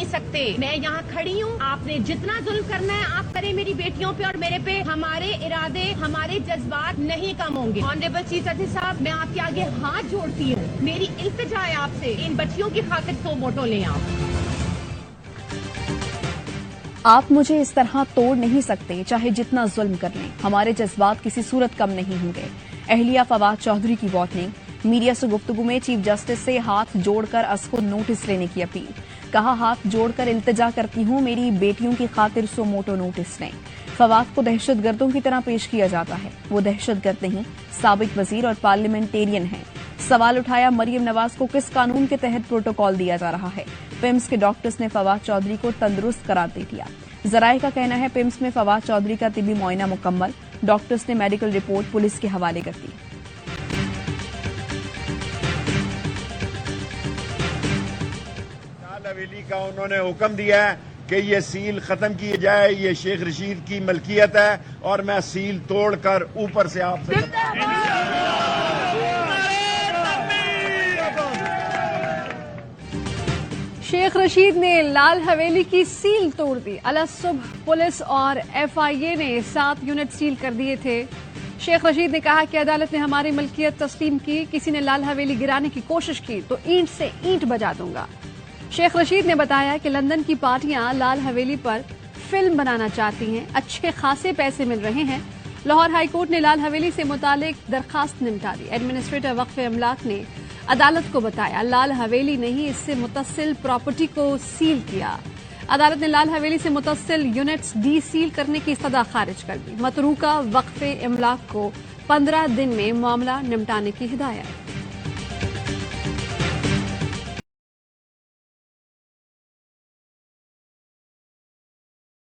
सकते। मैं यहाँ खड़ी हूँ, आपने जितना जुल्म करना है आप करें मेरी बेटियों पे और मेरे पे। हमारे इरादे, हमारे जज्बात नहीं कम होंगे। ऑनरेबल चीफ जस्टिस साहब, मैं आपके आगे हाथ जोड़ती हूँ, मेरी इल्तिजा है आपसे, इन बच्चियों की खातिर सो मोटो लें आप मुझे इस तरह तोड़ नहीं सकते, चाहे जितना जुल्म कर लें। हमारे जज्बात किसी सूरत कम नहीं होंगे। अहलिया फवाद चौधरी की वार्निंग। मीडिया से गुफ्तगू में चीफ जस्टिस से हाथ जोड़कर असको नोटिस लेने की अपील। कहा, हाथ जोड़कर इल्तिजा करती हूं, मेरी बेटियों की खातिर सो मोटो नोटिस लें। फवाद को दहशतगर्दों की तरह पेश किया जाता है। वो दहशतगर्द नहीं, साबिक वजीर और पार्लियामेंटेरियन हैं। सवाल उठाया, मरियम नवाज को किस कानून के तहत प्रोटोकॉल दिया जा रहा है। पिम्स के डॉक्टर्स ने फवाद चौधरी को तंदुरुस्त करार दे दिया। जराये का कहना है, पिम्स में फवाद चौधरी का तिबी मुआयना मुकम्मल। डॉक्टर्स ने मेडिकल रिपोर्ट पुलिस के हवाले कर दी। लाल हवेली का उन्होंने हुक्म दिया है कि ये सील खत्म की जाए, ये शेख रशीद की मलकियत है और मैं सील तोड़कर ऊपर से आपसे शेख रशीद ने लाल हवेली की सील तोड़ दी। अल सुबह पुलिस और एफआईए ने 7 यूनिट सील कर दिए थे। शेख रशीद ने कहा कि अदालत ने हमारी मलकियत तस्लीम की, किसी ने लाल हवेली गिराने की कोशिश की तो ईंट से ईंट बजा दूंगा। शेख रशीद ने बताया कि लंदन की पार्टियां लाल हवेली पर फिल्म बनाना चाहती हैं, अच्छे खासे पैसे मिल रहे हैं। लाहौर हाईकोर्ट ने लाल हवेली से मुतालिक दरखास्त निपटा दी। एडमिनिस्ट्रेटर वक्फ अमलाक ने अदालत को बताया, लाल हवेली नहीं, इससे मुतसिल प्रॉपर्टी को सील किया। अदालत ने लाल हवेली से मुतसिल यूनिट्स डी सील करने की सदा खारिज कर दी। मतरूका वक्फ अमलाक को 15 दिन में मामला निपटाने की हिदायत।